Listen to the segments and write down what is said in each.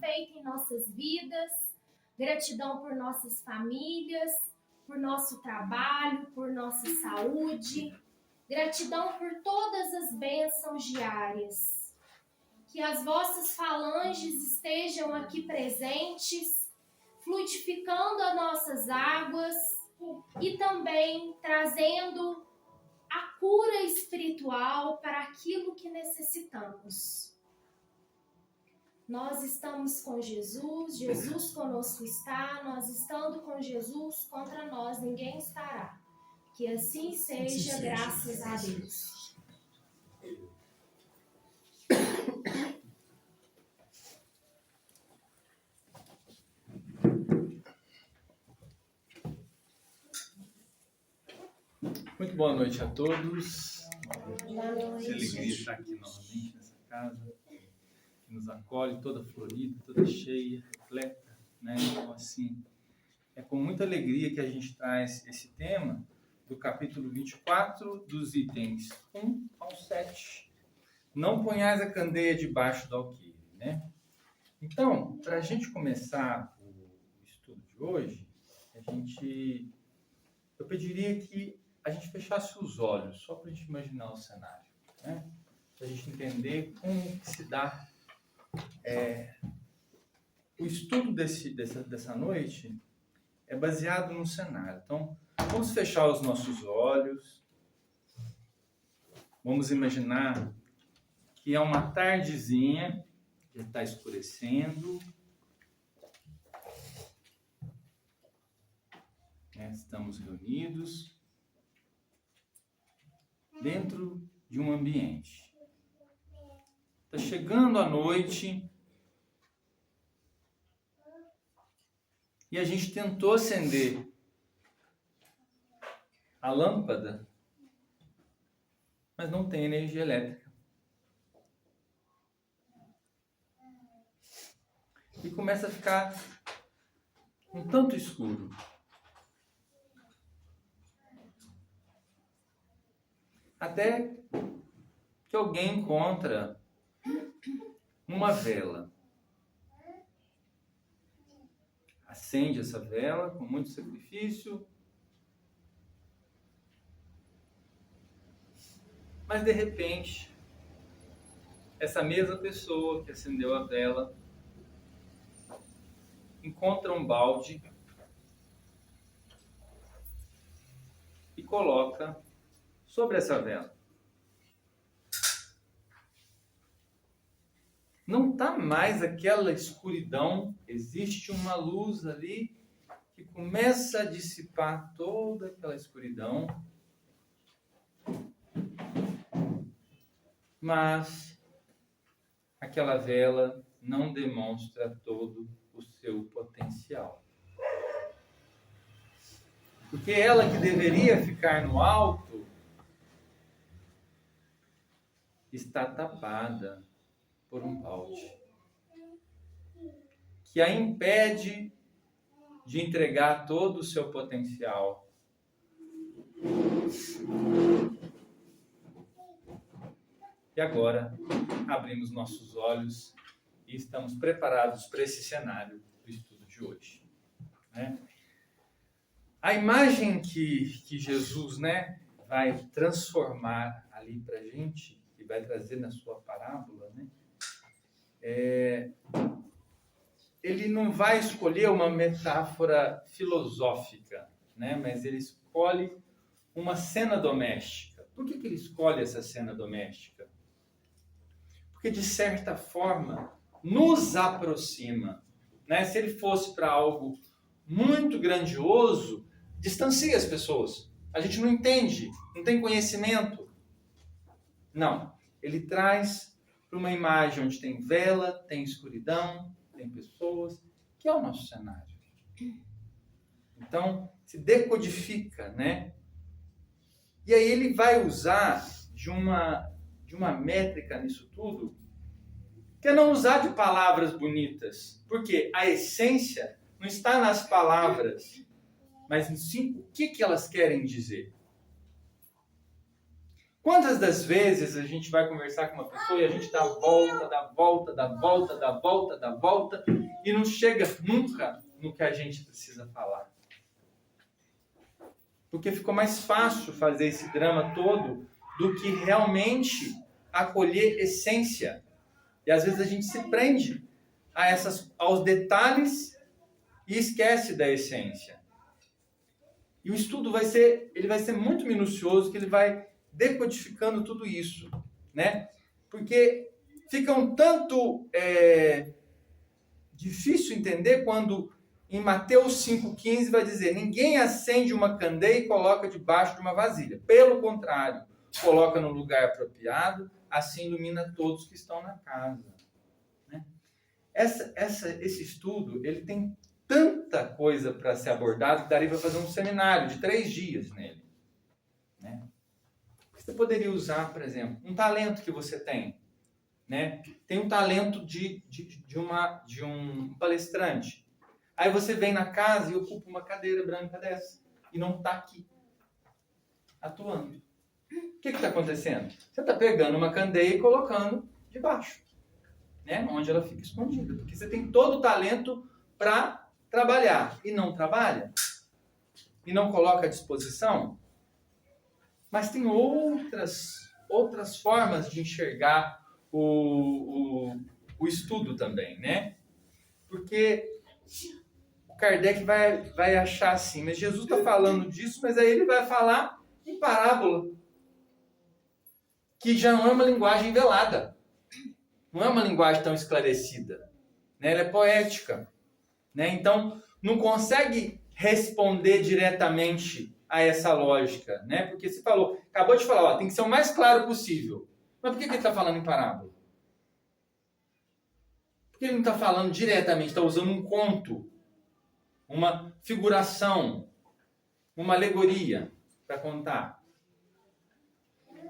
feito em nossas vidas, gratidão por nossas famílias, por nosso trabalho, por nossa saúde, gratidão por todas as bênçãos diárias. Que as vossas falanges estejam aqui presentes, fluidificando as nossas águas e também trazendo a cura espiritual para aquilo que necessitamos. Nós estamos com Jesus, Jesus conosco está, nós estando com Jesus, contra nós ninguém estará. Que assim seja, graças a Deus. Muito boa noite a todos. Boa noite. Que alegria estar aqui novamente nessa casa, que nos acolhe, toda florida, toda cheia, repleta, né? Então, assim, é com muita alegria que a gente traz esse tema do capítulo 24, dos itens 1 ao 7. Não ponhais a candeia debaixo do alqueire, né? Então, para a gente começar o estudo de hoje, eu pediria que a gente fechasse os olhos, só para a gente imaginar o cenário, né? Para a gente entender como que se dá o estudo dessa noite é baseado num cenário. Então, vamos fechar os nossos olhos, vamos imaginar que é uma tardezinha, já está escurecendo, né? Estamos reunidos dentro de um ambiente. Está chegando a noite e a gente tentou acender a lâmpada, mas não tem energia elétrica. E começa a ficar um tanto escuro. Até que alguém encontra uma vela. Acende essa vela com muito sacrifício. Mas de repente, essa mesma pessoa que acendeu a vela encontra um balde e coloca sobre essa vela. Não está mais aquela escuridão, existe uma luz ali que começa a dissipar toda aquela escuridão, mas aquela vela não demonstra todo o seu potencial. Porque ela que deveria ficar no alto está tapada por um balde que a impede de entregar todo o seu potencial. E agora abrimos nossos olhos e estamos preparados para esse cenário do estudo de hoje, né? A imagem que Jesus, né, vai transformar ali para a gente, que vai trazer na sua parábola, né, ele não vai escolher uma metáfora filosófica, né, mas ele escolhe uma cena doméstica. Por que ele escolhe essa cena doméstica? Porque, de certa forma, nos aproxima, né? Se ele fosse para algo muito grandioso, distancia as pessoas. A gente não entende, não tem conhecimento. Não, ele traz para uma imagem onde tem vela, tem escuridão, tem pessoas, que é o nosso cenário. Então, se decodifica, né? E aí ele vai usar de uma métrica nisso tudo, que é não usar de palavras bonitas, porque a essência não está nas palavras, mas sim o que elas querem dizer. Quantas das vezes a gente vai conversar com uma pessoa e a gente dá volta, dá volta, dá volta, dá volta, dá volta e não chega nunca no que a gente precisa falar? Porque ficou mais fácil fazer esse drama todo do que realmente acolher essência. E às vezes a gente se prende aos detalhes e esquece da essência. E o estudo vai ser muito minucioso, que ele vai decodificando tudo isso, né? Porque fica um tanto difícil entender quando em Mateus 5,15 vai dizer: ninguém acende uma candeia e coloca debaixo de uma vasilha. Pelo contrário, coloca no lugar apropriado, assim ilumina todos que estão na casa. Né? Esse estudo, ele tem tanta coisa para ser abordado que daria para fazer um seminário de 3 dias nele. Né? Você poderia usar, por exemplo, um talento que você tem. Né? Tem um talento de um palestrante. Aí você vem na casa e ocupa uma cadeira branca dessa e não está aqui atuando. O que está acontecendo? Você está pegando uma candeia e colocando debaixo, né? Onde ela fica escondida. Porque você tem todo o talento para trabalhar e não trabalha. E não coloca à disposição. Mas tem outras formas de enxergar o estudo também, né? Porque o Kardec vai achar assim, mas Jesus está falando disso, mas aí ele vai falar em parábola, que já não é uma linguagem velada, não é uma linguagem tão esclarecida, né? Ela é poética, né? Então não consegue responder diretamente a essa lógica, né? Porque você acabou de falar, tem que ser o mais claro possível. Mas por que ele está falando em parábola? Por que ele não está falando diretamente, está usando um conto, uma figuração, uma alegoria para contar?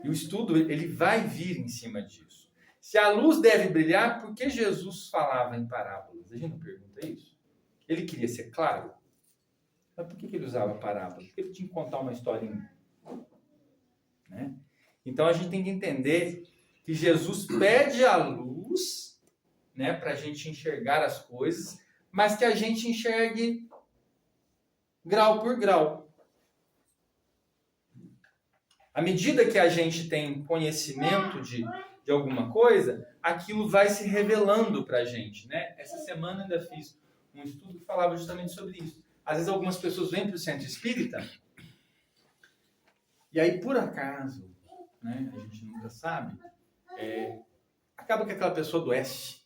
E o estudo, ele vai vir em cima disso. Se a luz deve brilhar, por que Jesus falava em parábolas? A gente não pergunta isso? Ele queria ser claro? Mas por que ele usava parábolas? Porque ele tinha que contar uma historinha. Né? Então a gente tem que entender que Jesus pede a luz, né, para a gente enxergar as coisas, mas que a gente enxergue grau por grau. À medida que a gente tem conhecimento de alguma coisa, aquilo vai se revelando para a gente. Né? Essa semana ainda fiz um estudo que falava justamente sobre isso. Às vezes algumas pessoas vêm para o centro espírita e aí, por acaso, né, a gente nunca sabe, acaba que aquela pessoa adoece,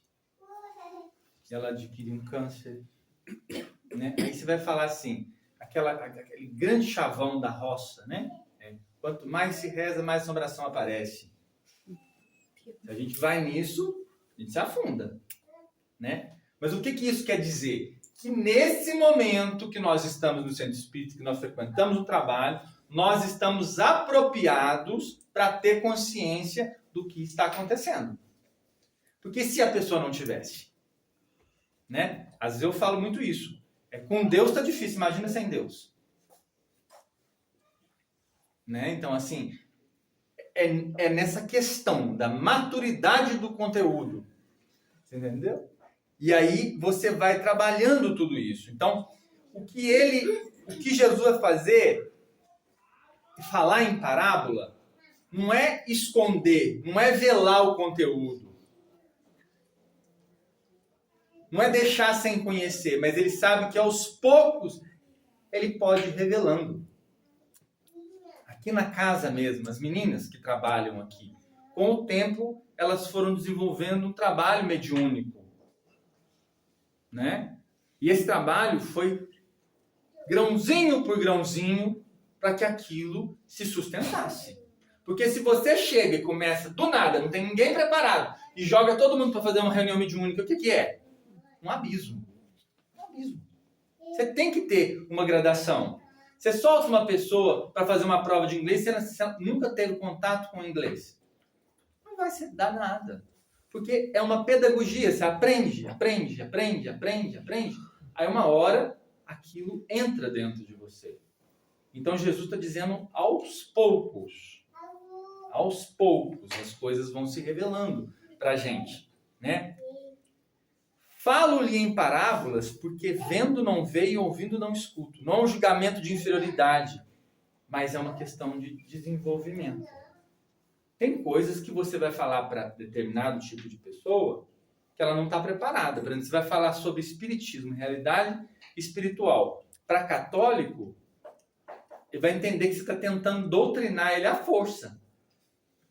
ela adquire um câncer. Né? Aí você vai falar assim, aquele grande chavão da roça, né? Quanto mais se reza, mais assombração aparece. Se a gente vai nisso, a gente se afunda. Né? Mas o que isso quer dizer? Que nesse momento que nós estamos no centro espírita, que nós frequentamos o trabalho, nós estamos apropriados para ter consciência do que está acontecendo. Porque se a pessoa não tivesse, né? Às vezes eu falo muito isso. Com Deus está difícil, imagina sem Deus. Né? Então, assim, é nessa questão da maturidade do conteúdo. Você entendeu? E aí você vai trabalhando tudo isso. Então, o que Jesus vai fazer, falar em parábola, não é esconder, não é velar o conteúdo. Não é deixar sem conhecer, mas ele sabe que aos poucos ele pode ir revelando. Aqui na casa mesmo, as meninas que trabalham aqui, com o tempo elas foram desenvolvendo um trabalho mediúnico. Né? E esse trabalho foi grãozinho por grãozinho para que aquilo se sustentasse. Porque se você chega e começa do nada, não tem ninguém preparado, e joga todo mundo para fazer uma reunião mediúnica, o que é? Um abismo. Um abismo. Você tem que ter uma gradação. Você solta uma pessoa para fazer uma prova de inglês, você nunca teve contato com o inglês. Não vai se dar nada. Porque é uma pedagogia, você aprende. Aí uma hora, aquilo entra dentro de você. Então Jesus está dizendo aos poucos. Aos poucos as coisas vão se revelando para a gente, né? Falo-lhe em parábolas porque vendo não vejo, ouvindo não escuto. Não é um julgamento de inferioridade, mas é uma questão de desenvolvimento. Tem coisas que você vai falar para determinado tipo de pessoa que ela não está preparada. Por exemplo, você vai falar sobre espiritismo, realidade espiritual. Para católico, ele vai entender que você está tentando doutrinar ele à força.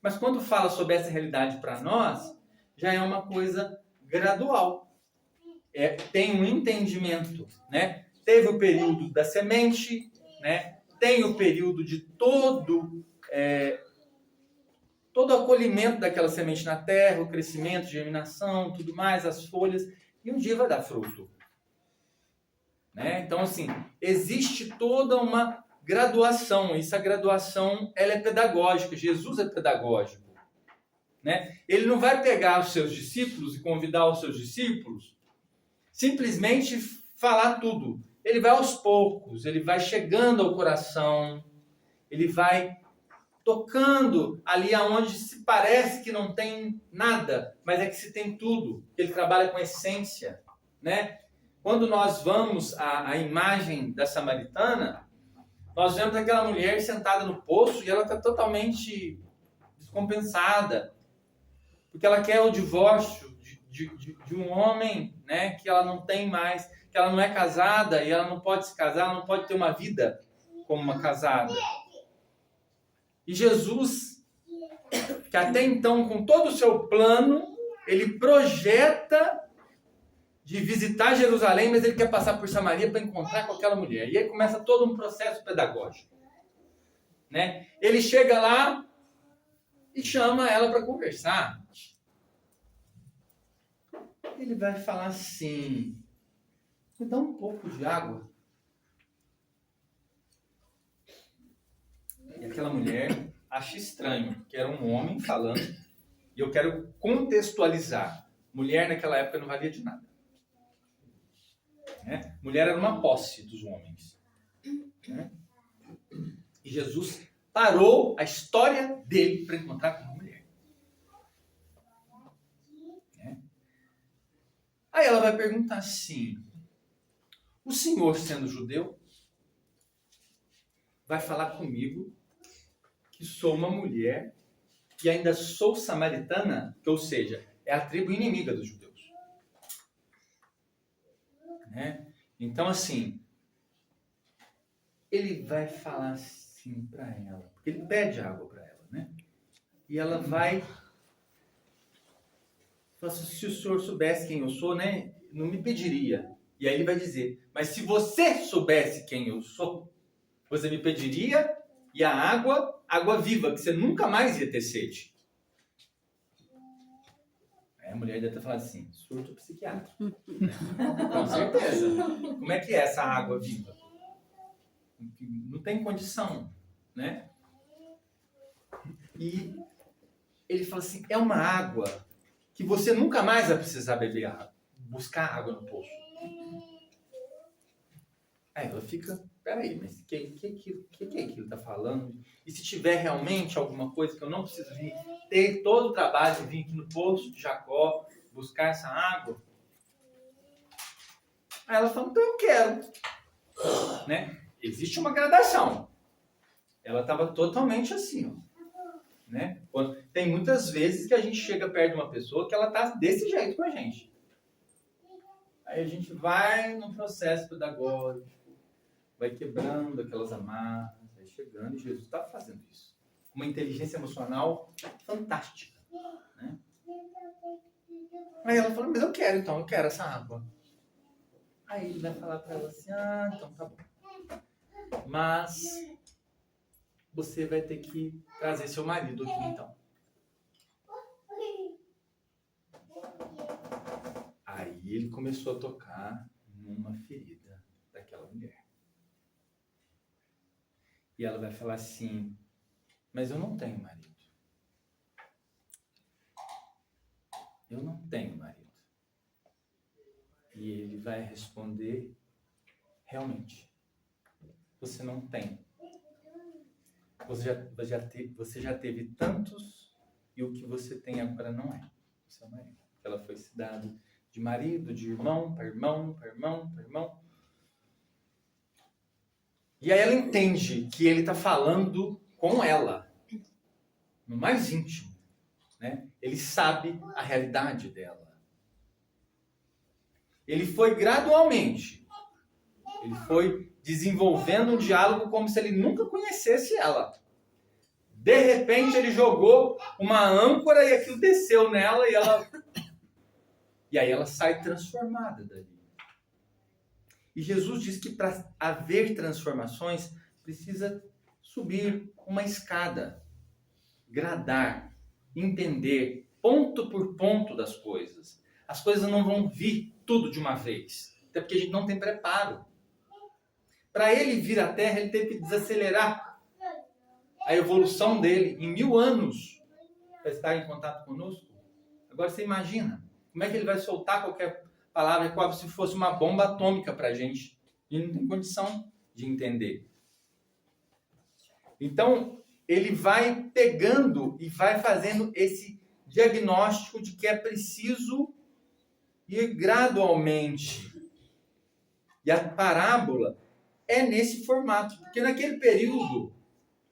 Mas quando fala sobre essa realidade para nós, já é uma coisa gradual. Tem um entendimento, né? Teve o período da semente, né? Tem o período de todo o acolhimento daquela semente na terra, o crescimento, germinação, tudo mais, as folhas, e um dia vai dar fruto. Né? Então, assim, existe toda uma graduação. Essa graduação, ela é pedagógica. Jesus é pedagógico. Né? Ele não vai pegar os seus discípulos e convidar os seus discípulos simplesmente falar tudo. Ele vai aos poucos, ele vai chegando ao coração, ele vai tocando ali aonde se parece que não tem nada, mas é que se tem tudo. Ele trabalha com essência, né? Quando nós vamos à imagem da samaritana, nós vemos aquela mulher sentada no poço e ela está totalmente descompensada, porque ela quer o divórcio de um homem, né, que ela não tem mais, que ela não é casada e ela não pode se casar, ela não pode ter uma vida como uma casada. E Jesus, que até então, com todo o seu plano, ele projeta de visitar Jerusalém, mas ele quer passar por Samaria para encontrar com aquela mulher. E aí começa todo um processo pedagógico. Né? Ele chega lá e chama ela para conversar. Ele vai falar assim: me dá um pouco de água. E aquela mulher acha estranho, que era um homem falando, e eu quero contextualizar. Mulher naquela época não valia de nada. Né? Mulher era uma posse dos homens. Né? E Jesus parou a história dele para encontrar com uma mulher. Né? Aí ela vai perguntar assim: o senhor, sendo judeu, vai falar comigo que sou uma mulher e ainda sou samaritana, ou seja, é a tribo inimiga dos judeus. Né? Então, assim, ele vai falar assim para ela, porque ele pede água para ela, né? E ela vai falar assim: se o senhor soubesse quem eu sou, né, não me pediria. E aí ele vai dizer: mas se você soubesse quem eu sou, você me pediria, e a água viva, que você nunca mais ia ter sede. Aí a mulher deve ter falado assim: surto psiquiátrico. Com certeza. Como é que é essa água viva? Não tem condição, né? E ele fala assim: é uma água que você nunca mais vai precisar beber água, buscar água no poço. Aí ela fica: peraí, mas o que é que ele está falando? E se tiver realmente alguma coisa que eu não preciso vir, ter todo o trabalho de vir aqui no poço de Jacó, buscar essa água? Aí ela fala: então eu quero. Né? Existe uma gradação. Ela estava totalmente assim, ó. Né? Tem muitas vezes que a gente chega perto de uma pessoa que ela está desse jeito com a gente. Aí a gente vai no processo pedagógico, vai quebrando aquelas amarras, vai chegando, e Jesus está fazendo isso. Uma inteligência emocional fantástica. Né? Aí ela fala: mas eu quero essa água. Aí ele vai falar para ela assim: ah, então tá bom. Mas você vai ter que trazer seu marido aqui, então. Aí ele começou a tocar numa ferida daquela mulher. E ela vai falar assim: mas eu não tenho marido. Eu não tenho marido. E ele vai responder: realmente, você não tem. Você já teve tantos e o que você tem agora não é o seu marido. Ela foi se dada de marido, de irmão, para irmão, para irmão, para irmão. E aí ela entende que ele está falando com ela, no mais íntimo, né? Ele sabe a realidade dela. Ele foi gradualmente, ele foi desenvolvendo um diálogo como se ele nunca conhecesse ela. De repente ele jogou uma âncora e aquilo desceu nela e aí ela sai transformada dali. E Jesus diz que para haver transformações precisa subir uma escada, gradar, entender ponto por ponto das coisas. As coisas não vão vir tudo de uma vez, até porque a gente não tem preparo. Para ele vir à Terra, ele teve que desacelerar a evolução dele em 1000 anos para estar em contato conosco. Agora você imagina, como é que ele vai soltar qualquer palavra como se fosse uma bomba atômica para a gente? E não tem condição de entender. Então, ele vai pegando e vai fazendo esse diagnóstico de que é preciso ir gradualmente. E a parábola é nesse formato. Porque naquele período,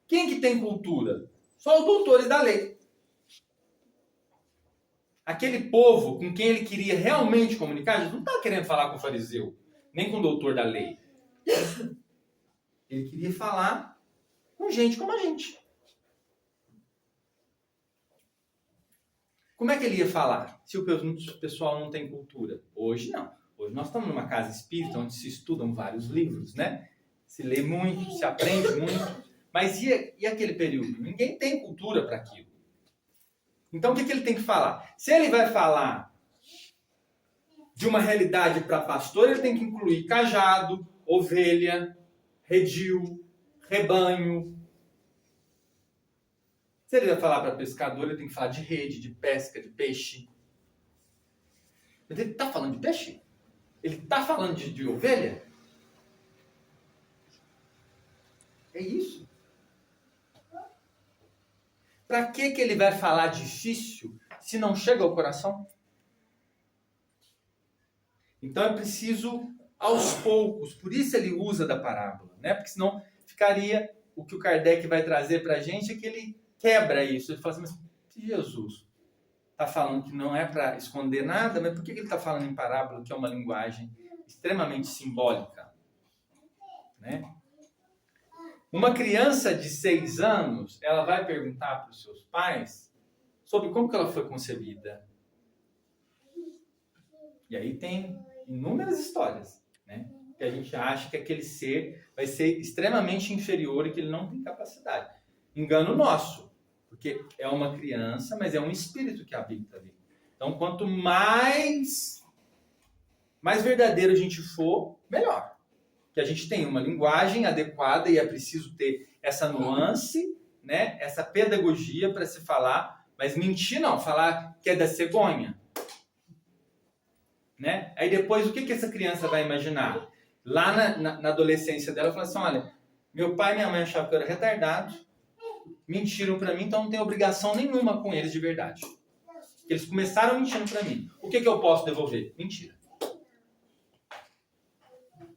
quem que tem cultura? Só os doutores da lei. Aquele povo com quem ele queria realmente comunicar, Jesus não estava querendo falar com o fariseu, nem com o doutor da lei. Ele queria falar com gente como a gente. Como é que ele ia falar se o pessoal não tem cultura? Hoje não. Hoje nós estamos numa casa espírita onde se estudam vários livros, né? Se lê muito, se aprende muito. Mas e aquele período? Ninguém tem cultura para aquilo. Então o que ele tem que falar? Se ele vai falar de uma realidade para pastor, ele tem que incluir cajado, ovelha, redil, rebanho. Se ele vai falar para pescador, ele tem que falar de rede, de pesca, de peixe. Ele está falando de peixe? Ele está falando de ovelha? É isso. Para que ele vai falar difícil se não chega ao coração? Então é preciso aos poucos. Por isso ele usa da parábola, né? Porque senão ficaria o que o Kardec vai trazer para a gente é que ele quebra isso. Ele fala assim, mas se Jesus está falando que não é para esconder nada, mas por que ele está falando em parábola, que é uma linguagem extremamente simbólica? Né? Uma criança de 6 anos, ela vai perguntar para os seus pais sobre como que ela foi concebida. E aí tem inúmeras histórias, né? Que a gente acha que aquele ser vai ser extremamente inferior e que ele não tem capacidade. Engano nosso, porque é uma criança, mas é um espírito que habita ali. Então, quanto mais verdadeiro a gente for, melhor. Que a gente tem uma linguagem adequada e é preciso ter essa nuance, né? Essa pedagogia para se falar, mas mentir não, falar que é da cegonha. Né? Aí depois, o que essa criança vai imaginar? Lá na adolescência dela, ela fala assim, olha, meu pai e minha mãe achavam que eu era retardado, mentiram para mim, então não tenho obrigação nenhuma com eles de verdade. Eles começaram mentindo para mim. O que eu posso devolver? Mentira.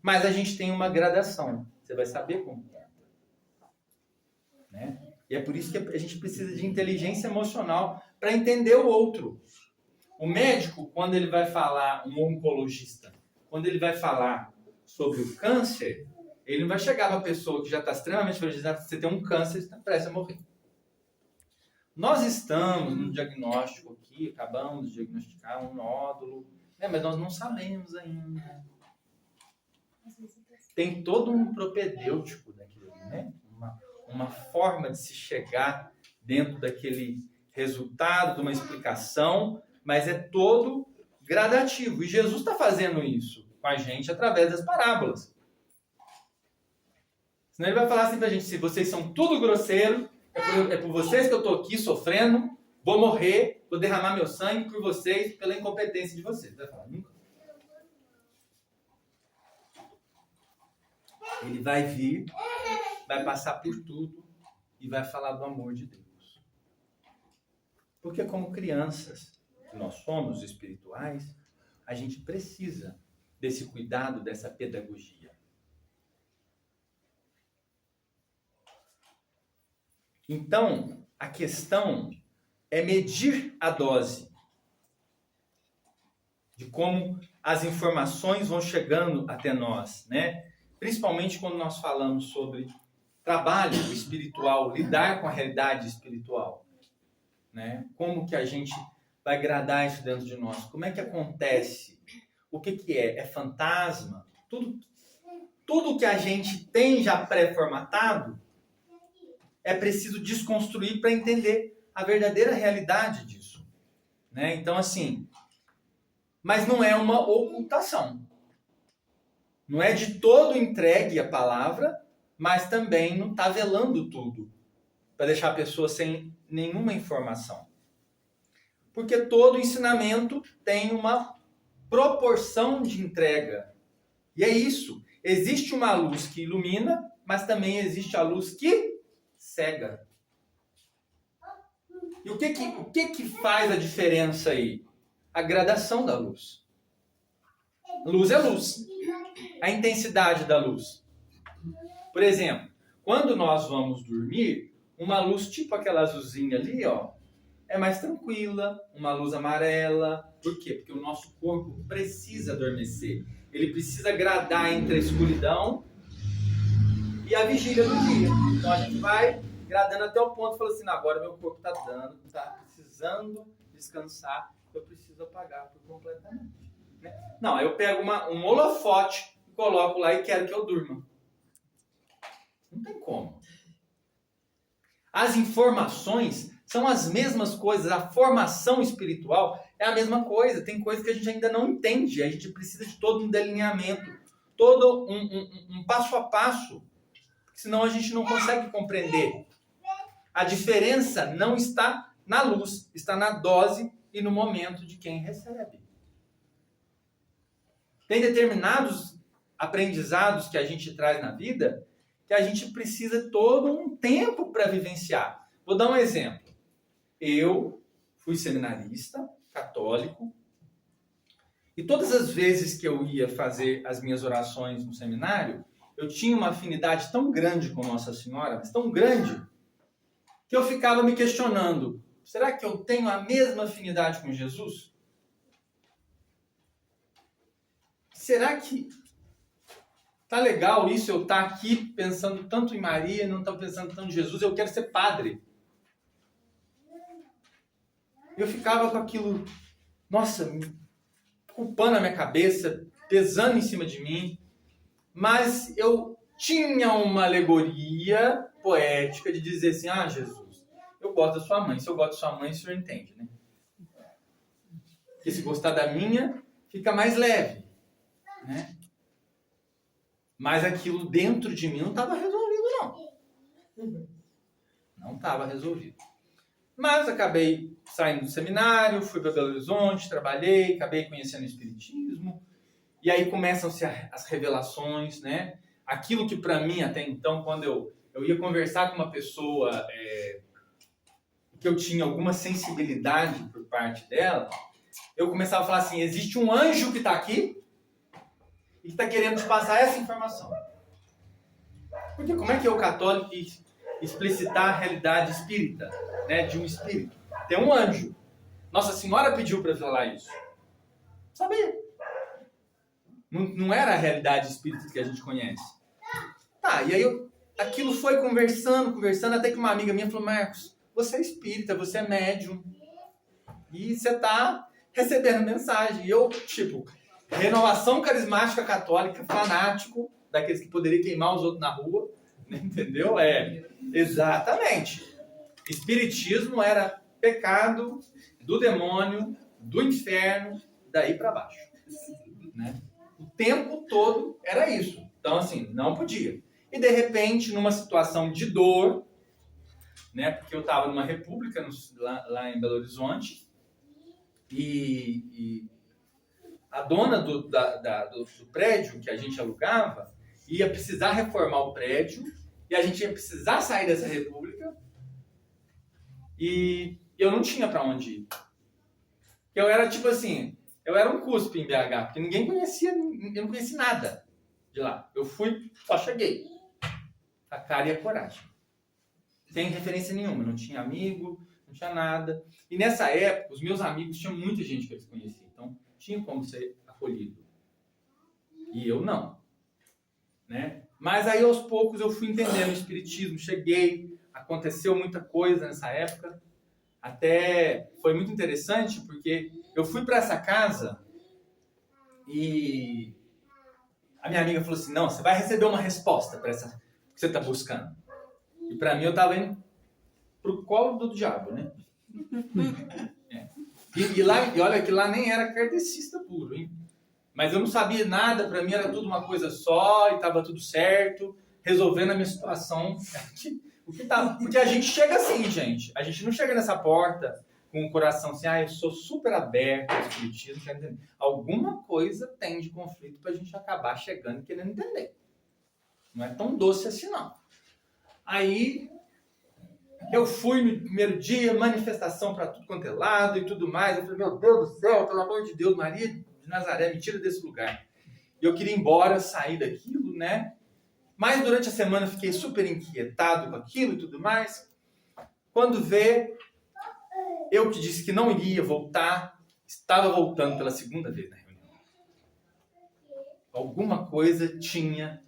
Mas a gente tem uma gradação. Você vai saber como é. Né? E é por isso que a gente precisa de inteligência emocional para entender o outro. O médico, quando ele vai falar, um oncologista, quando ele vai falar sobre o câncer, ele não vai chegar para a pessoa que já está extremamente fragilizada, você tem um câncer, você está prestes a morrer. Nós estamos no diagnóstico aqui, acabamos de diagnosticar um nódulo, né, mas nós não sabemos ainda. Tem todo um propedêutico daquilo, né? Uma forma de se chegar dentro daquele resultado, de uma explicação, mas é todo gradativo. E Jesus está fazendo isso com a gente através das parábolas. Senão ele vai falar assim para a gente, se vocês são tudo grosseiro, é por vocês que eu estou aqui sofrendo, vou morrer, vou derramar meu sangue por vocês, pela incompetência de vocês. Vai falar, nunca. Ele vai vir, vai passar por tudo e vai falar do amor de Deus. Porque como crianças que nós somos espirituais, a gente precisa desse cuidado, dessa pedagogia. Então, a questão é medir a dose de como as informações vão chegando até nós, né? Principalmente quando nós falamos sobre trabalho espiritual, lidar com a realidade espiritual, né? Como que a gente vai gradar isso dentro de nós? Como é que acontece? O que que é? É fantasma? Tudo que a gente tem já pré-formatado, é preciso desconstruir para entender a verdadeira realidade disso, né? Então, assim, mas não é uma ocultação. Não é de todo entregue a palavra, mas também não está velando tudo, para deixar a pessoa sem nenhuma informação. Porque todo ensinamento tem uma proporção de entrega. E é isso. Existe uma luz que ilumina, mas também existe a luz que cega. E o que faz a diferença aí? A gradação da luz. Luz é luz. A intensidade da luz. Por exemplo, quando nós vamos dormir, uma luz tipo aquela azulzinha ali, ó, é mais tranquila, uma luz amarela. Por quê? Porque o nosso corpo precisa adormecer. Ele precisa gradar entre a escuridão e a vigília do dia. Então a gente vai gradando até o ponto, falando assim, agora meu corpo está precisando descansar, eu preciso apagar por completamente. Né? Não, eu pego um holofote, coloco lá e quero que eu durma. Não tem como. As informações são as mesmas coisas, a formação espiritual é a mesma coisa. Tem coisas que a gente ainda não entende, a gente precisa de todo um delineamento, todo um passo a passo, senão a gente não consegue compreender. A diferença não está na luz, está na dose e no momento de quem recebe. Tem determinados aprendizados que a gente traz na vida que a gente precisa todo um tempo para vivenciar. Vou dar um exemplo. Eu fui seminarista, católico, e todas as vezes que eu ia fazer as minhas orações no seminário, eu tinha uma afinidade tão grande com Nossa Senhora, mas tão grande, que eu ficava me questionando, será que eu tenho a mesma afinidade com Jesus? Será que tá legal isso, eu estar aqui pensando tanto em Maria, não estou pensando tanto em Jesus, eu quero ser padre. Eu ficava com aquilo, nossa, culpando a minha cabeça, pesando em cima de mim, mas eu tinha uma alegoria poética de dizer assim, Jesus, eu gosto da sua mãe, se eu gosto da sua mãe, o senhor entende, né? Porque se gostar da minha, fica mais leve, né? Mas aquilo dentro de mim não estava resolvido, não. Não estava resolvido. Mas acabei saindo do seminário, fui para Belo Horizonte, trabalhei, acabei conhecendo o Espiritismo. E aí começam-se as revelações, né? Aquilo que para mim, até então, quando eu ia conversar com uma pessoa que eu tinha alguma sensibilidade por parte dela, eu começava a falar assim, existe um anjo que está aqui e que está querendo te passar essa informação. Porque como é que eu, católico, explicitar a realidade espírita, né, de um espírito? Tem um anjo. Nossa Senhora pediu para falar isso. Sabia. Não era a realidade espírita que a gente conhece. Tá, e aí aquilo foi conversando, até que uma amiga minha falou, Marcos, você é espírita, você é médium. E você está recebendo mensagem. E eu, renovação carismática católica, fanático, daqueles que poderiam queimar os outros na rua, entendeu? Exatamente. Espiritismo era pecado do demônio, do inferno, daí para baixo. Né? O tempo todo era isso. Então, assim, não podia. E, de repente, numa situação de dor, né, porque eu estava numa república lá em Belo Horizonte, e a dona do prédio que a gente alugava ia precisar reformar o prédio e a gente ia precisar sair dessa república, e eu não tinha para onde ir. Eu era tipo assim, eu era um cuspe em BH, porque ninguém conhecia, eu não conhecia nada de lá. Eu fui, só cheguei. A cara e a coragem. Sem referência nenhuma, não tinha amigo, não tinha nada. E nessa época, os meus amigos tinham muita gente que eles conheciam, então tinha como ser acolhido. E eu não. Né? Mas aí aos poucos eu fui entendendo o espiritismo, cheguei, aconteceu muita coisa nessa época. Até foi muito interessante porque eu fui para essa casa e a minha amiga falou assim, não, você vai receber uma resposta para essa que você está buscando. E para mim eu estava indo pro colo do diabo, né? É. E olha que lá nem era kardecista puro, hein? Mas eu não sabia nada, para mim era tudo uma coisa só e estava tudo certo, resolvendo a minha situação. Porque a gente chega assim, gente. A gente não chega nessa porta com o coração assim, eu sou super aberto ao espiritismo. Alguma coisa tem de conflito para a gente acabar chegando e querendo entender. Não é tão doce assim, não. Aí eu fui no primeiro dia, manifestação para tudo quanto é lado e tudo mais. Eu falei, meu Deus do céu, pelo amor de Deus, Maria de Nazaré, me tira desse lugar. E eu queria ir embora, sair daquilo, né? Mas durante a semana eu fiquei super inquietado com aquilo e tudo mais. Quando vê, eu que disse que não iria voltar, estava voltando pela segunda vez na reunião. Alguma coisa tinha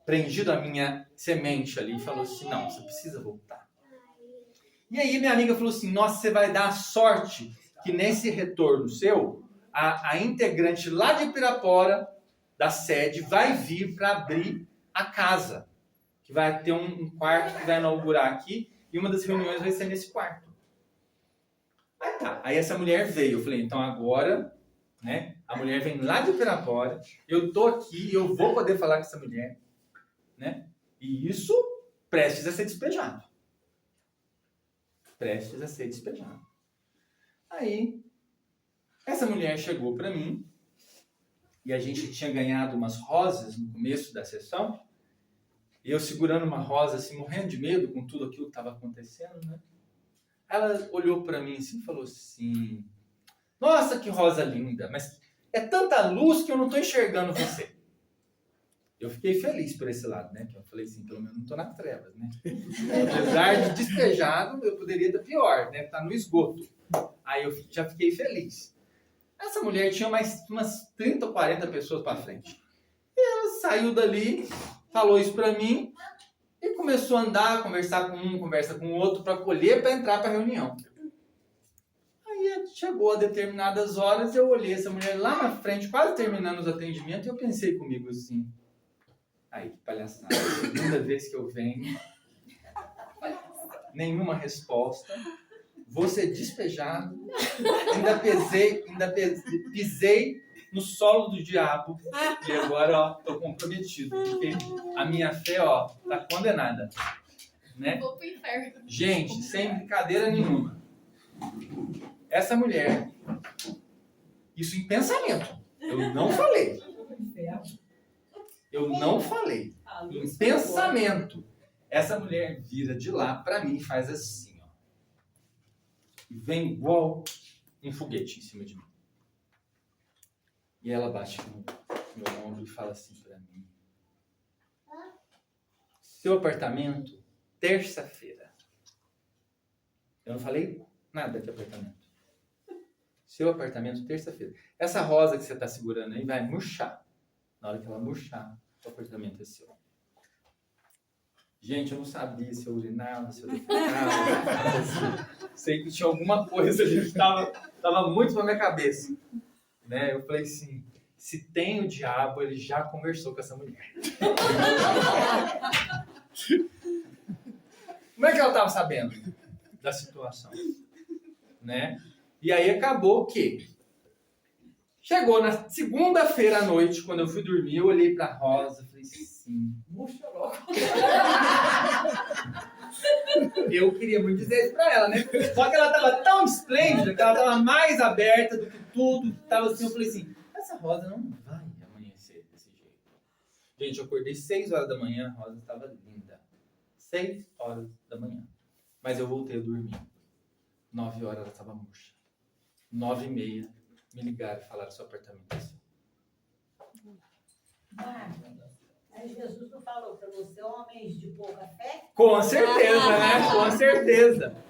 prendido a minha semente ali e falou assim, não, você precisa voltar. E aí minha amiga falou assim, nossa, você vai dar a sorte que nesse retorno seu, a integrante lá de Pirapora, da sede, vai vir para abrir a casa, que vai ter um quarto que vai inaugurar aqui, e uma das reuniões vai ser nesse quarto. Aí tá, aí essa mulher veio, eu falei, então agora, né, a mulher vem lá de Pirapora, eu tô aqui, eu vou poder falar com essa mulher, né, e isso prestes a ser despejado. Prestes a ser despejado. Aí, essa mulher chegou para mim, e a gente tinha ganhado umas rosas no começo da sessão, e eu segurando uma rosa, assim, morrendo de medo com tudo aquilo que estava acontecendo, né? Ela olhou para mim assim e falou assim, nossa, que rosa linda, mas é tanta luz que eu não estou enxergando você. Eu fiquei feliz por esse lado, né? Que eu falei assim, pelo menos não estou nas trevas, né? Apesar de despejado, eu poderia estar pior, né? Tá no esgoto. Aí eu já fiquei feliz. Essa mulher tinha mais umas 30 ou 40 pessoas para frente. E ela saiu dali, falou isso para mim e começou a andar, conversar com um, conversa com o outro, para colher, para entrar para a reunião. Aí chegou a determinadas horas, eu olhei essa mulher lá na frente, quase terminando os atendimentos, e eu pensei comigo assim, aí que palhaçada, segunda vez que eu venho, nenhuma resposta, vou ser despejado, ainda pisei no solo do diabo, e agora, ó, tô comprometido, porque a minha fé, ó, tá condenada, né? Vou pro inferno. Gente, sem brincadeira nenhuma, essa mulher, isso em pensamento, eu não falei, em pensamento, essa mulher vira de lá pra mim e faz assim, ó, e vem igual um foguete em cima de mim. E ela bate no meu ombro e fala assim pra mim, seu apartamento, terça-feira. Eu não falei nada de apartamento. Seu apartamento, terça-feira. Essa rosa que você está segurando aí vai murchar. Na hora que ela murchar, o apartamento é seu. Gente, eu não sabia se eu urinava, se eu defecava. Sei que tinha alguma coisa ali que estava muito na minha cabeça. Né? Eu falei assim, se tem o diabo, ele já conversou com essa mulher. Como é que ela estava sabendo da situação? Né? E aí acabou que chegou na segunda-feira à noite, quando eu fui dormir, eu olhei pra Rosa e falei assim, murcha logo. Eu queria muito dizer isso pra ela, né? Só que ela tava tão esplêndida, que ela tava mais aberta do que tudo. Tava assim, eu falei assim, essa Rosa não vai amanhecer desse jeito. Gente, eu acordei 6 horas da manhã, a Rosa estava linda. 6 horas da manhã. Mas eu voltei a dormir. 9 horas ela estava murcha. 9h30 me ligaram e falaram: seu apartamento é seu. Aí Jesus não falou para você, homens de pouca fé? Com certeza, né? Com certeza.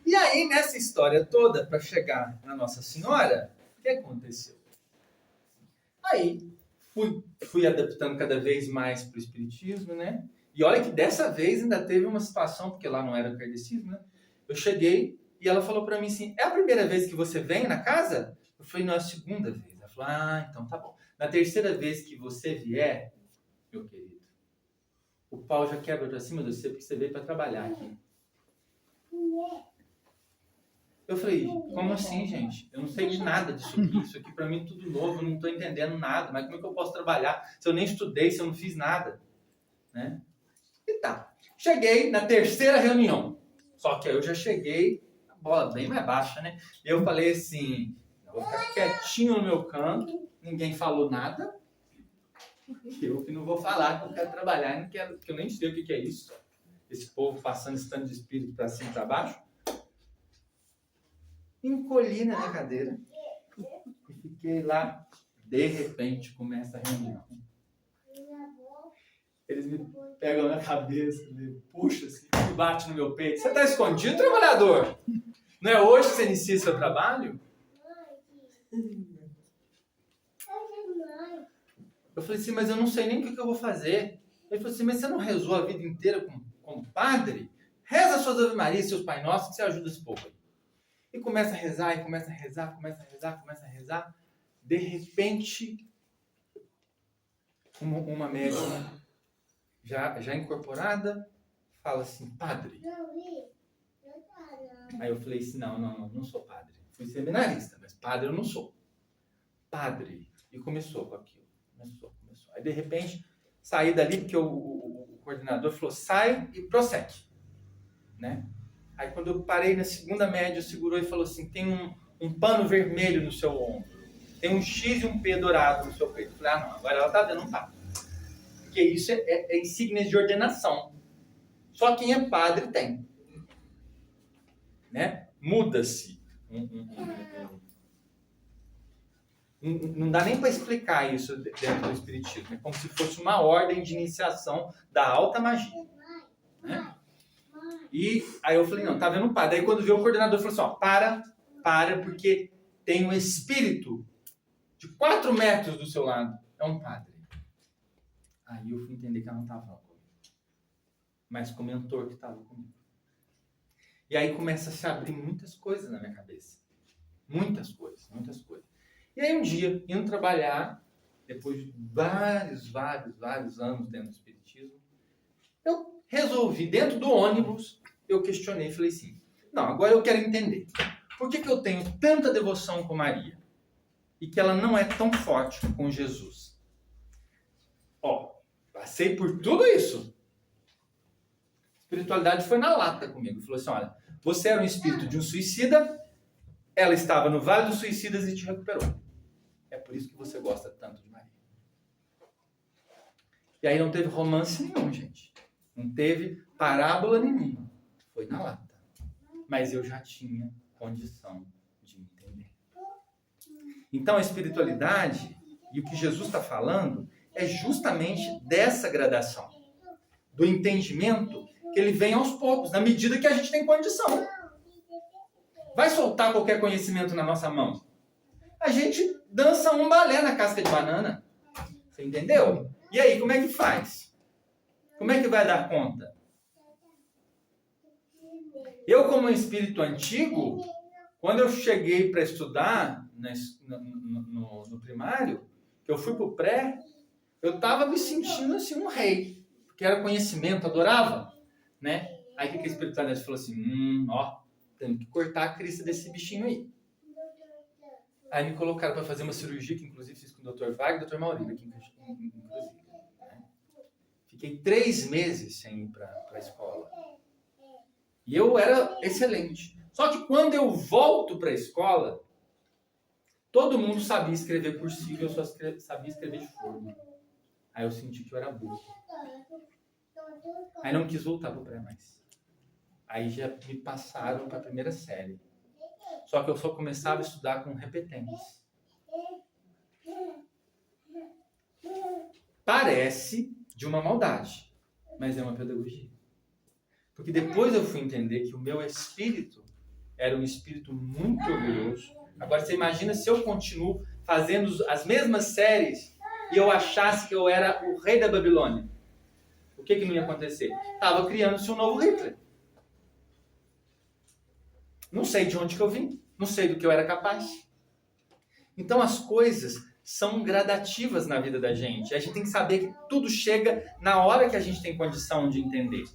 E aí, nessa história toda, para chegar na Nossa Senhora, o que aconteceu? Aí, fui adaptando cada vez mais para o Espiritismo, né? E olha que dessa vez ainda teve uma situação, porque lá não era kardecismo, né? Eu cheguei e ela falou para mim assim: é a primeira vez que você vem na casa? Eu falei: não, é a segunda vez. Ela falou: ah, então tá bom. Na terceira vez que você vier, meu querido, o pau já quebra pra cima de você porque você veio para trabalhar aqui. Eu falei: como assim, gente? Eu não sei de nada disso aqui. Isso aqui pra mim é tudo novo, eu não tô entendendo nada. Mas como é que eu posso trabalhar se eu nem estudei, se eu não fiz nada? Né? E tá. Cheguei na terceira reunião. Só que aí eu já cheguei, a bola bem mais baixa, né? E eu falei assim: eu vou ficar quietinho no meu canto, ninguém falou nada. Eu que não vou falar que eu quero trabalhar, não quero, porque eu nem sei o que é isso. Esse povo passando estando de espírito para cima e para baixo. Encolhi na minha cadeira e fiquei lá. De repente começa a reunião. Eles me pegam na cabeça, me puxam assim, me batem no meu peito. Você está escondido, trabalhador? Não é hoje que você inicia seu trabalho? Eu falei assim: mas eu não sei nem o que eu vou fazer. Ele falou assim: mas você não rezou a vida inteira como padre? Reza suas Ave Maria, seus Pai Nossos, que você ajuda esse povo aí. E começa a rezar, e começa a rezar, começa a rezar, começa a rezar. De repente, uma médium já incorporada fala assim: padre. Aí eu falei assim: não sou padre. Fui seminarista, mas padre eu não sou. Padre. E começou com aquilo. Começou. Aí de repente, saí dali porque o coordenador falou: sai e prossegue. Né? Aí quando eu parei na segunda média, segurou e falou assim: tem um pano vermelho no seu ombro, tem um X e um P dourado no seu peito. Eu falei: ah, não, agora ela tá vendo, não tá. Porque isso é insígnia de ordenação. Só quem é padre tem. Né? Muda-se. Não dá nem para explicar isso dentro do Espiritismo. É como se fosse uma ordem de iniciação da alta magia. Né? E aí eu falei: não, tá vendo, padre? Aí quando veio o coordenador, falou assim: ó, para, porque tem um espírito de 4 metros do seu lado. É um padre. Aí eu fui entender que ela não estava falando comigo, mas com o mentor que estava comigo. E aí começa a se abrir muitas coisas na minha cabeça. Muitas coisas. E aí um dia, indo trabalhar, depois de vários anos dentro do Espiritismo, eu resolvi, dentro do ônibus, eu questionei e falei assim: não, agora eu quero entender. Por que eu tenho tanta devoção com Maria e que ela não é tão forte com Jesus? Ó, passei por tudo isso. A espiritualidade foi na lata comigo. Falou assim: olha, você era um espírito de um suicida, ela estava no Vale dos Suicidas e te recuperou. É por isso que você gosta tanto de Maria. E aí não teve romance nenhum, gente. Não teve parábola nenhuma. Foi na lata. Mas eu já tinha condição de entender. Então a espiritualidade e o que Jesus está falando é justamente dessa gradação. Do entendimento que ele vem aos poucos, na medida que a gente tem condição. Vai soltar qualquer conhecimento na nossa mão? A gente dança um balé na casca de banana. Você entendeu? E aí, como é que faz? Como é que vai dar conta? Eu, como um espírito antigo, quando eu cheguei para estudar no primário, que eu fui para o pré, eu estava me sentindo assim um rei. Porque era conhecimento, adorava. Né? Aí o que a espiritualidade falou assim: temos que cortar a crista desse bichinho aí. Aí me colocaram para fazer uma cirurgia, que inclusive fiz com o Dr. Wagner e o Dr. Maurílio, aqui inclusive. Né? Fiquei 3 meses sem ir para a escola. E eu era excelente. Só que quando eu volto para a escola, todo mundo sabia escrever cursivo e eu só sabia escrever de forma. Aí eu senti que eu era burro. Aí não quis voltar para o pré mais. Aí já me passaram para a primeira série. Só que eu só começava a estudar com repetentes. Parece de uma maldade, mas é uma pedagogia. Porque depois eu fui entender que o meu espírito era um espírito muito orgulhoso. Agora você imagina se eu continuo fazendo as mesmas séries e eu achasse que eu era o rei da Babilônia. O que não ia acontecer? Estava criando-se um novo Hitler. Não sei de onde que eu vim, não sei do que eu era capaz. Então as coisas são gradativas na vida da gente. A gente tem que saber que tudo chega na hora que a gente tem condição de entender.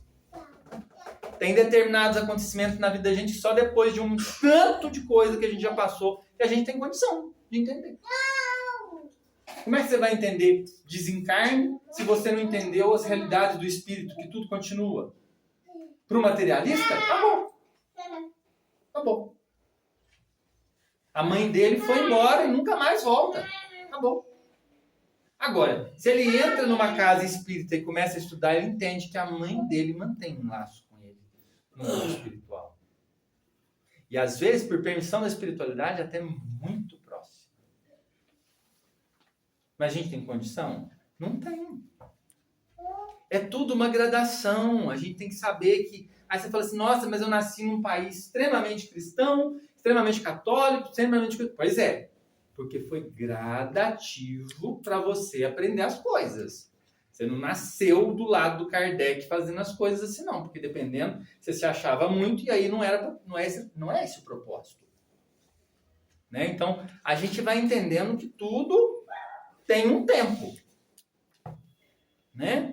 Tem determinados acontecimentos na vida da gente só depois de um tanto de coisa que a gente já passou que a gente tem condição de entender. Como é que você vai entender desencarne se você não entendeu as realidades do espírito, que tudo continua? Para o materialista, acabou. Acabou. A mãe dele foi embora e nunca mais volta. Acabou. Agora, se ele entra numa casa espírita e começa a estudar, ele entende que a mãe dele mantém um laço com ele no mundo espiritual. E às vezes, por permissão da espiritualidade, até muito próximo. Mas a gente tem condição? Não tem. É tudo uma gradação. A gente tem que saber que... Aí você fala assim, nossa, mas eu nasci num país extremamente cristão, extremamente católico, extremamente... Pois é, porque foi gradativo para você aprender as coisas. Você não nasceu do lado do Kardec fazendo as coisas assim, não. Porque dependendo, você se achava muito e aí não é esse o propósito. Né? Então, a gente vai entendendo que tudo tem um tempo. Né?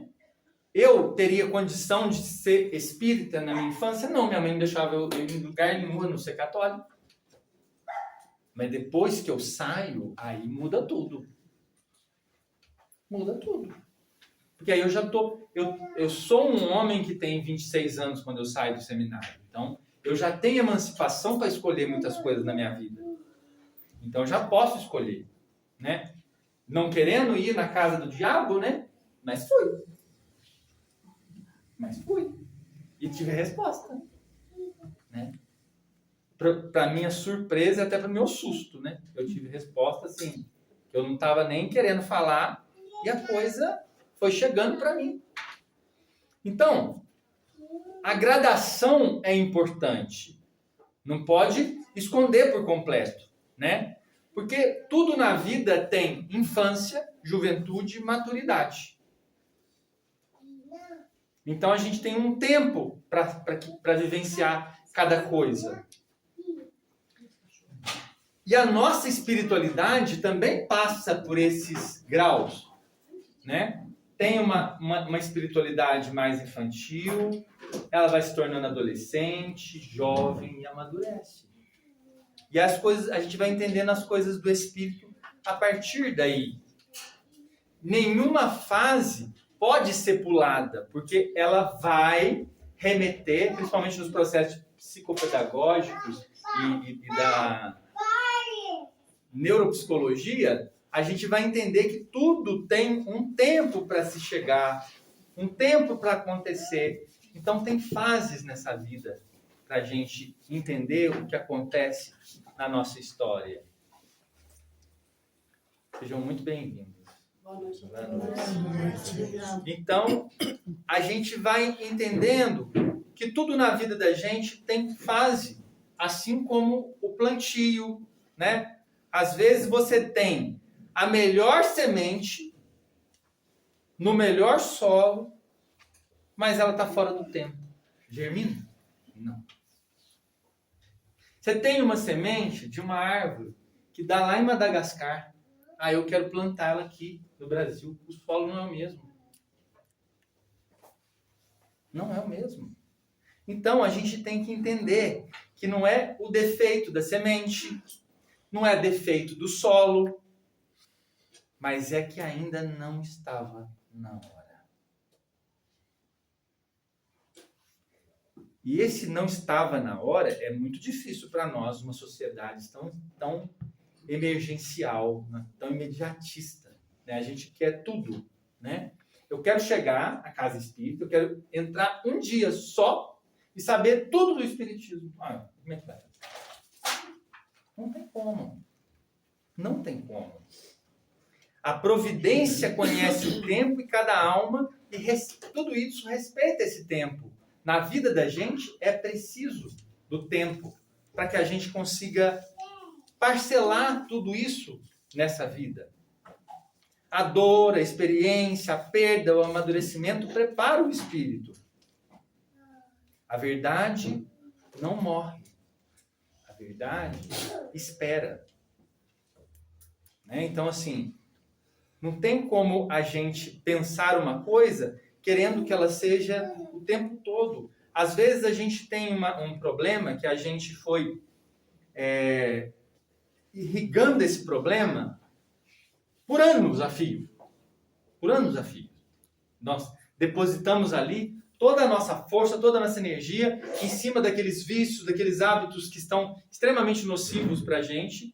Eu teria condição de ser espírita na minha infância? Não, minha mãe não deixava eu ir em lugar nenhum, a não ser católico. Mas depois que eu saio, aí muda tudo. Muda tudo. Porque aí eu já tô... Eu sou um homem que tem 26 anos quando eu saio do seminário. Então, eu já tenho emancipação para escolher muitas coisas na minha vida. Então, eu já posso escolher. Né? Não querendo ir na casa do diabo, né? Mas fui. E tive a resposta. Né? Para minha surpresa e até para o meu susto, né? Eu tive resposta assim, que eu não estava nem querendo falar e a coisa foi chegando para mim. Então, a gradação é importante. Não pode esconder por completo, né? Porque tudo na vida tem infância, juventude e maturidade. Então a gente tem um tempo para vivenciar cada coisa. E a nossa espiritualidade também passa por esses graus, né? Tem uma espiritualidade mais infantil, ela vai se tornando adolescente, jovem e amadurece. E as coisas, a gente vai entendendo as coisas do espírito a partir daí. Nenhuma fase pode ser pulada, porque ela vai remeter, principalmente nos processos psicopedagógicos e da neuropsicologia, a gente vai entender que tudo tem um tempo para se chegar, um tempo para acontecer. Então tem fases nessa vida para a gente entender o que acontece na nossa história. Sejam muito bem-vindos. Boa noite. Boa noite. Então, a gente vai entendendo que tudo na vida da gente tem fase, assim como o plantio, né? Às vezes você tem a melhor semente, no melhor solo, mas ela está fora do tempo. Germina? Não. Você tem uma semente de uma árvore que dá lá em Madagascar. Ah, eu quero plantá-la aqui no Brasil. O solo não é o mesmo. Não é o mesmo. Então, a gente tem que entender que não é o defeito da semente, não é defeito do solo, mas é que ainda não estava na hora. E esse não estava na hora é muito difícil para nós, uma sociedade tão emergencial, né? Tão imediatista. Né? A gente quer tudo. Né? Eu quero chegar à casa espírita, eu quero entrar um dia só e saber tudo do espiritismo. Como é que vai? Não tem como. Não tem como. A providência conhece o tempo e cada alma, e tudo isso respeita esse tempo. Na vida da gente é preciso do tempo para que a gente consiga parcelar tudo isso nessa vida. A dor, a experiência, a perda, o amadurecimento prepara o espírito. A verdade não morre. A verdade espera. Né? Então, assim, não tem como a gente pensar uma coisa querendo que ela seja o tempo todo. Às vezes a gente tem um problema que a gente foi irrigando esse problema por anos a fio. Por anos a fio. Nós depositamos ali toda a nossa força, toda a nossa energia em cima daqueles vícios, daqueles hábitos que estão extremamente nocivos para a gente.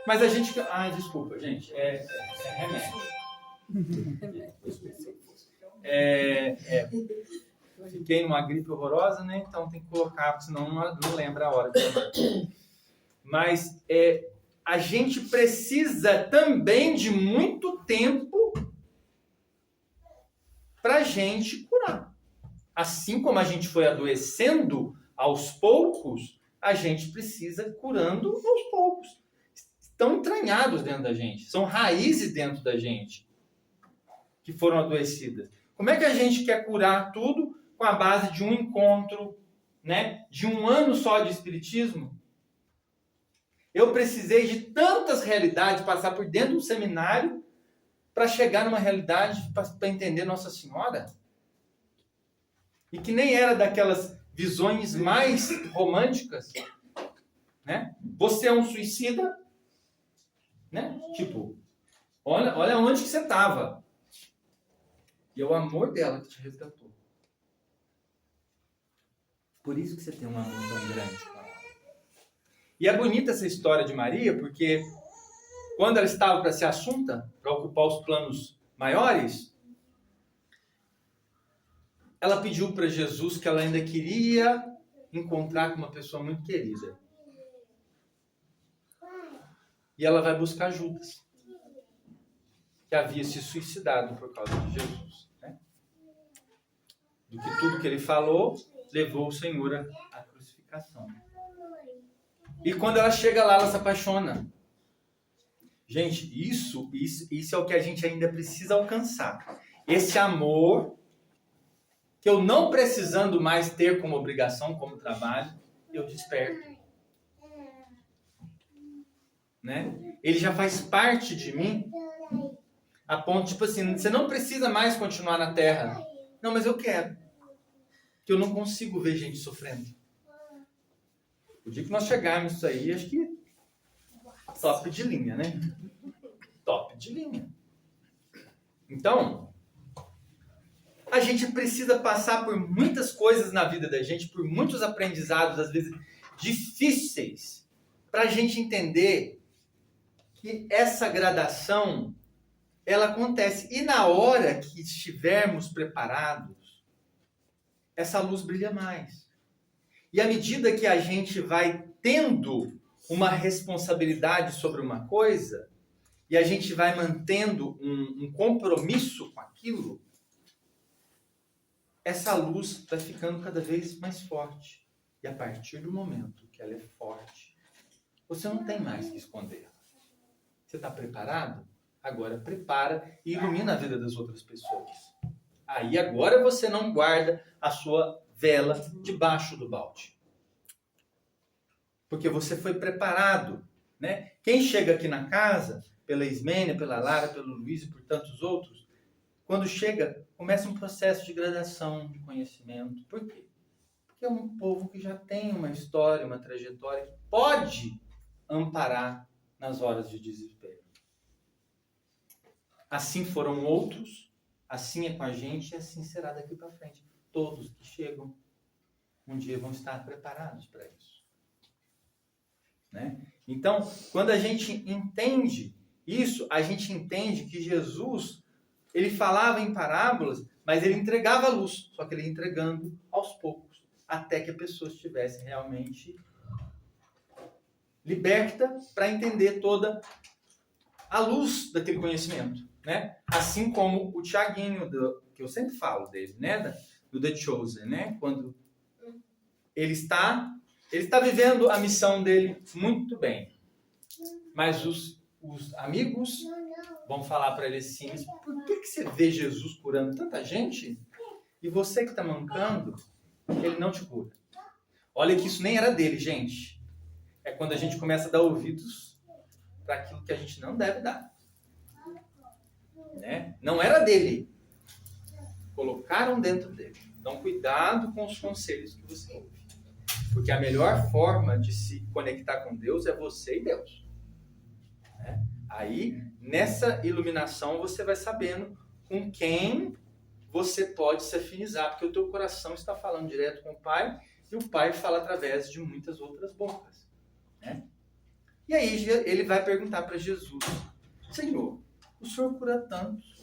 Mas a gente... desculpa, gente. É remédio. Fiquei numa gripe horrorosa, né? Então tem que colocar, porque senão não lembra a hora de tomar. Mas a gente precisa também de muito tempo para a gente curar. Assim como a gente foi adoecendo aos poucos, a gente precisa curando aos poucos. Estão entranhados dentro da gente, são raízes dentro da gente que foram adoecidas. Como é que a gente quer curar tudo com a base de um encontro, né? De um ano só de espiritismo? Eu precisei de tantas realidades, passar por dentro de um seminário para chegar numa realidade para entender Nossa Senhora. E que nem era daquelas visões mais românticas, né? Você é um suicida, né? Tipo, olha onde que você estava. E é o amor dela que te resgatou. Por isso que você tem um amor tão grande com ela. E é bonita essa história de Maria, porque quando ela estava para ser assunta, para ocupar os planos maiores, ela pediu para Jesus que ela ainda queria encontrar com uma pessoa muito querida. E ela vai buscar Judas, que havia se suicidado por causa de Jesus. Né? Do que tudo que ele falou levou o Senhor à crucificação. E quando ela chega lá, ela se apaixona. Gente, isso é o que a gente ainda precisa alcançar. Esse amor que eu não precisando mais ter como obrigação, como trabalho, eu desperto. Né? Ele já faz parte de mim, a ponto, tipo assim, você não precisa mais continuar na Terra. Não, mas eu quero. Porque eu não consigo ver gente sofrendo. O dia que nós chegarmos nisso aí, acho que top de linha, né? Top de linha. Então, a gente precisa passar por muitas coisas na vida da gente, por muitos aprendizados, às vezes difíceis, para a gente entender que essa gradação, ela acontece. E na hora que estivermos preparados, essa luz brilha mais. E à medida que a gente vai tendo uma responsabilidade sobre uma coisa, e a gente vai mantendo um compromisso com aquilo, essa luz vai ficando cada vez mais forte. E a partir do momento que ela é forte, você não tem mais que esconder. Você está preparado? Agora prepara e ilumina a vida das outras pessoas. Aí agora você não guarda a sua vela debaixo do balde. Porque você foi preparado. Né? Quem chega aqui na casa, pela Ismênia, pela Lara, pelo Luiz e por tantos outros, quando chega, começa um processo de gradação de conhecimento. Por quê? Porque é um povo que já tem uma história, uma trajetória que pode amparar nas horas de desespero. Assim foram outros, assim é com a gente e assim será daqui para frente. Todos que chegam um dia vão estar preparados para isso. Né? Então, quando a gente entende isso, a gente entende que Jesus Ele falava em parábolas, mas ele entregava a luz, só que ele ia entregando aos poucos, até que a pessoa estivesse realmente liberta para entender toda a luz daquele conhecimento, né? Assim como o Tiaguinho, que eu sempre falo dele, né? Do The Chosen, né? Quando ele está vivendo a missão dele muito bem, mas os amigos vão falar para ele assim: mas por que você vê Jesus curando tanta gente e você que está mancando, ele não te cura? Olha que isso nem era dele, gente. É quando a gente começa a dar ouvidos para aquilo que a gente não deve dar. Né? Não era dele. Colocaram dentro dele. Então, cuidado com os conselhos que você ouve. Porque a melhor forma de se conectar com Deus é você e Deus. Né? Aí, nessa iluminação, você vai sabendo com quem você pode se afinizar. Porque o teu coração está falando direto com o Pai e o Pai fala através de muitas outras bocas. Né? E aí ele vai perguntar para Jesus: Senhor, o Senhor cura tantos.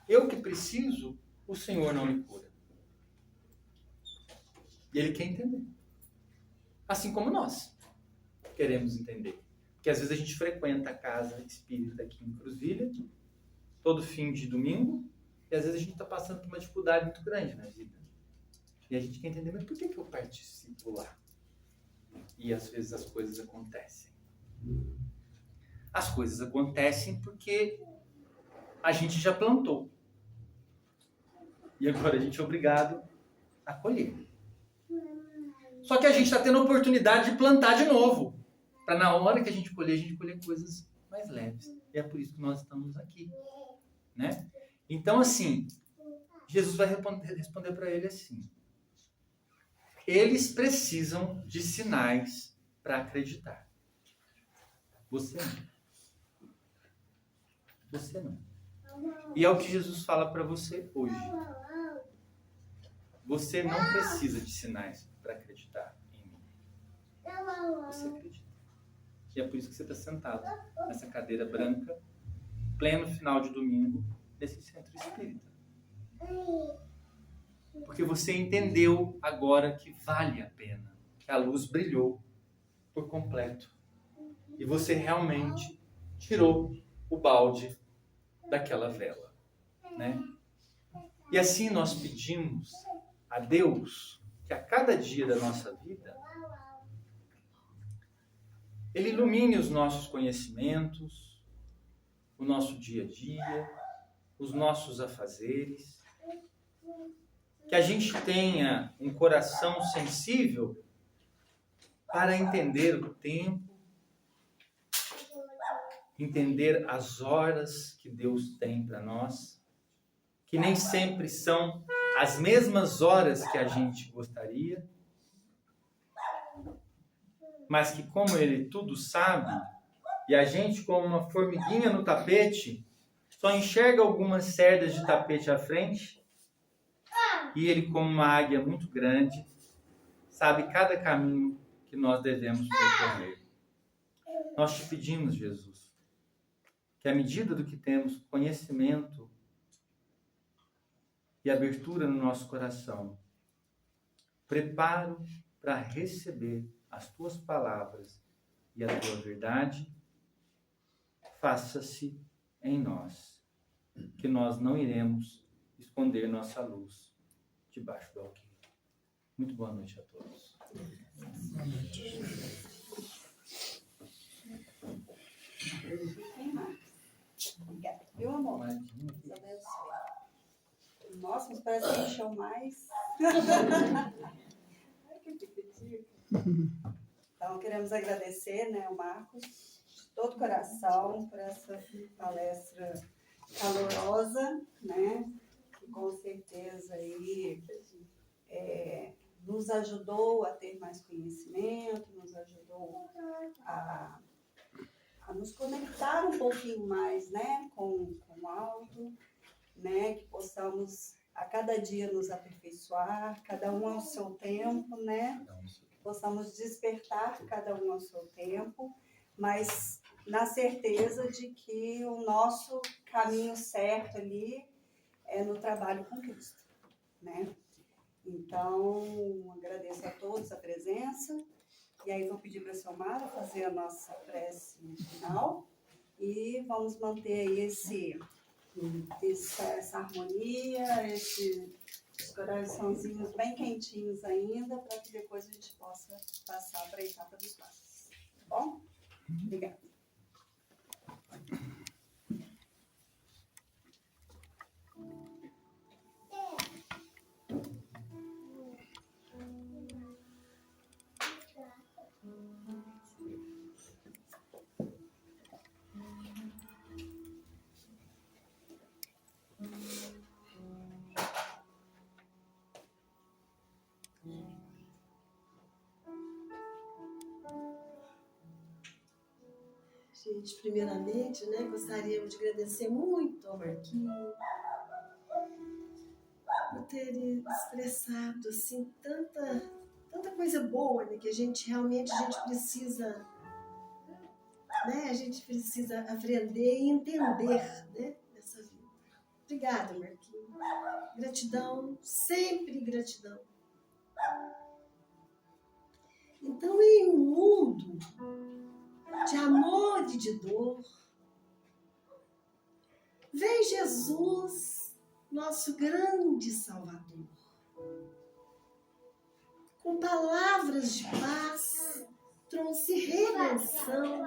Eu que preciso, o Senhor não me cura. E ele quer entender. Assim como nós queremos entender. Porque às vezes a gente frequenta a casa espírita aqui em Cruzilha, todo fim de domingo, e às vezes a gente está passando por uma dificuldade muito grande na vida. E a gente quer entender, mas por que eu participo lá? E às vezes as coisas acontecem. As coisas acontecem porque a gente já plantou. E agora a gente é obrigado a colher. Só que a gente está tendo a oportunidade de plantar de novo. Para na hora que a gente colher coisas mais leves. E é por isso que nós estamos aqui. Né? Então, assim, Jesus vai responder para ele assim: eles precisam de sinais para acreditar. Você não. Você não. E é o que Jesus fala para você hoje. Você não precisa de sinais para acreditar em mim. Você acredita. E é por isso que você está sentado nessa cadeira branca, pleno final de domingo, nesse centro espírita. Porque você entendeu agora que vale a pena, que a luz brilhou por completo. E você realmente tirou o balde daquela vela. Né? E assim nós pedimos a Deus que a cada dia da nossa vida Ele ilumine os nossos conhecimentos, o nosso dia a dia, os nossos afazeres. Que a gente tenha um coração sensível para entender o tempo, entender as horas que Deus tem para nós, que nem sempre são as mesmas horas que a gente gostaria, mas que como Ele tudo sabe, e a gente como uma formiguinha no tapete, só enxerga algumas cerdas de tapete à frente, e Ele como uma águia muito grande, sabe cada caminho que nós devemos percorrer. Nós te pedimos, Jesus, que à medida do que temos conhecimento e abertura no nosso coração, preparo para receber as tuas palavras e a tua verdade, faça-se em nós, que nós não iremos esconder nossa luz debaixo do alqueire. Muito boa noite a todos. Boa noite. Obrigada. Viu, amor? Nossa, mas parece que encheu mais. Ai, que pequenininho. Então, queremos agradecer, né, o Marcos, de todo o coração, por essa palestra calorosa, né, que com certeza aí nos ajudou a ter mais conhecimento, nos ajudou a nos conectar um pouquinho mais, né, com o alto, né, que possamos a cada dia nos aperfeiçoar, cada um ao seu tempo, né, possamos despertar cada um ao seu tempo, mas na certeza de que o nosso caminho certo ali é no trabalho com Cristo, né? Então, agradeço a todos a presença. E aí vou pedir para a Silmara fazer a nossa prece final. E vamos manter aí essa harmonia, esses coraçãozinhos bem quentinhos ainda, para que depois a gente possa passar para a etapa dos passos. Tá bom? Obrigada. Gente, primeiramente, né, gostaríamos de agradecer muito ao Marquinho por ter expressado assim, tanta coisa boa, né, que a gente precisa, né, a gente precisa aprender e entender, né, nessa vida. Obrigada, Marquinho. Gratidão, sempre gratidão. Então, em um mundo de amor e de dor, vem Jesus, nosso grande Salvador, com palavras de paz, trouxe redenção,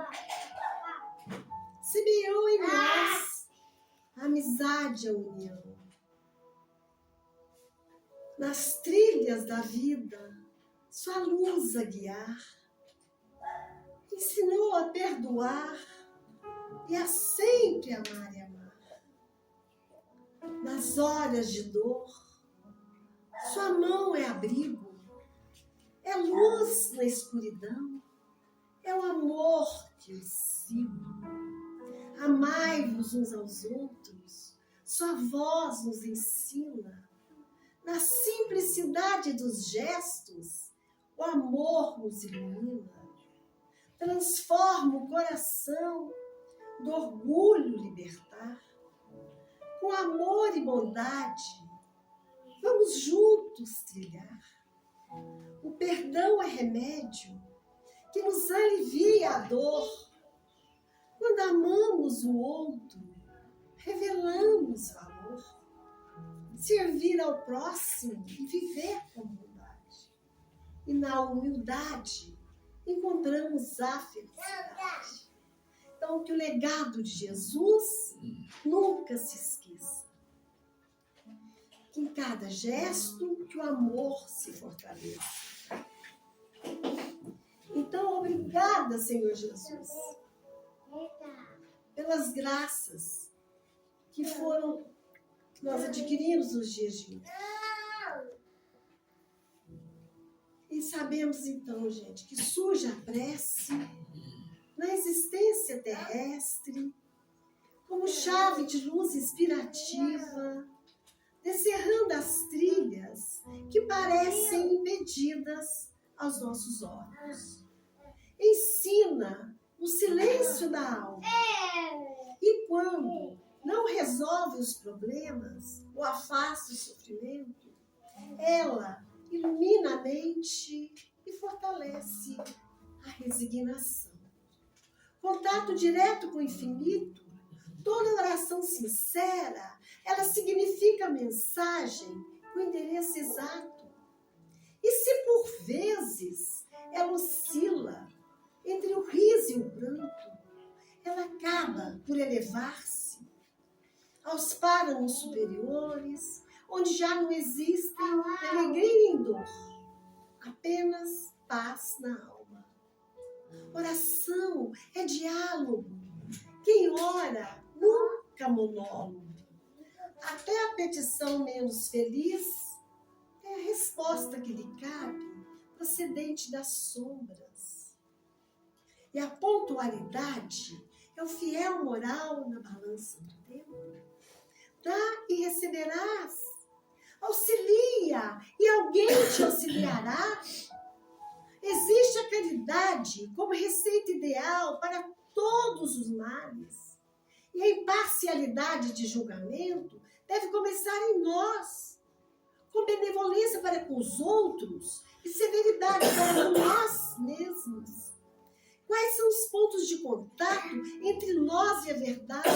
semeou em nós a amizade e a união. Nas trilhas da vida, sua luz a guiar, ensinou a perdoar e a sempre amar e amar. Nas horas de dor, sua mão é abrigo, é luz na escuridão, é o amor que os sigo. Amai-vos uns aos outros, sua voz nos ensina. Na simplicidade dos gestos, o amor nos ilumina. Transforma o coração, do orgulho libertar. Com amor e bondade, vamos juntos trilhar. O perdão é remédio que nos alivia a dor. Quando amamos o outro, revelamos valor. Servir ao próximo e viver com bondade. E na humildade, encontramos a felicidade. Então, que o legado de Jesus nunca se esqueça. Que em cada gesto, que o amor se fortaleça. Então, obrigada, Senhor Jesus, pelas graças que nós adquirimos nos dias de hoje. E sabemos então, gente, que surge a prece na existência terrestre como chave de luz inspirativa, descerrando as trilhas que parecem impedidas aos nossos olhos. Ensina o silêncio da alma. E quando não resolve os problemas ou afasta o sofrimento, ela ilumina a mente e fortalece a resignação. Contato direto com o infinito, toda oração sincera, ela significa a mensagem com endereço exato. E se por vezes ela oscila entre o riso e o pranto, ela acaba por elevar-se aos páramos superiores, onde já não existem alegria e dor, apenas paz na alma. Oração é diálogo. Quem ora nunca monólogo. Até a petição menos feliz é a resposta que lhe cabe, procedente das sombras. E a pontualidade é o fiel moral na balança do tempo. Dá e receberás. Auxilia e alguém te auxiliará. Existe a caridade como receita ideal para todos os males. E a imparcialidade de julgamento deve começar em nós, com benevolência para com os outros e severidade para com nós mesmos. Quais são os pontos de contato entre nós e a verdade?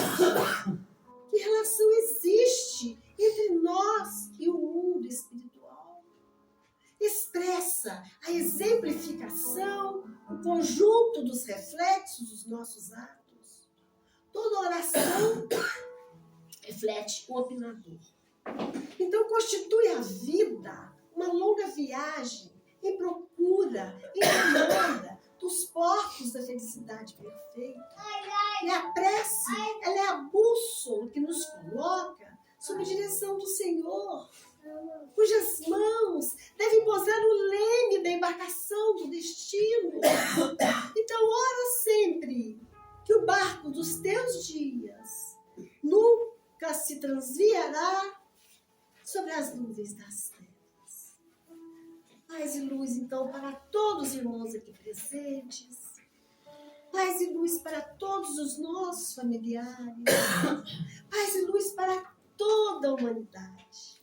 Que relação existe entre nós e o mundo espiritual? Expressa a exemplificação, o conjunto dos reflexos dos nossos atos. Toda oração reflete o opinador. Então, constitui a vida uma longa viagem em procura, em demanda dos portos da felicidade perfeita. E a prece, ela é a bússola que nos coloca sob a direção do Senhor, cujas mãos devem pousar no leme da embarcação do destino. Então, ora sempre que o barco dos teus dias nunca se transviará sobre as nuvens das trevas. Paz e luz, então, para todos os irmãos aqui presentes. Paz e luz para todos os nossos familiares. Paz e luz para toda a humanidade.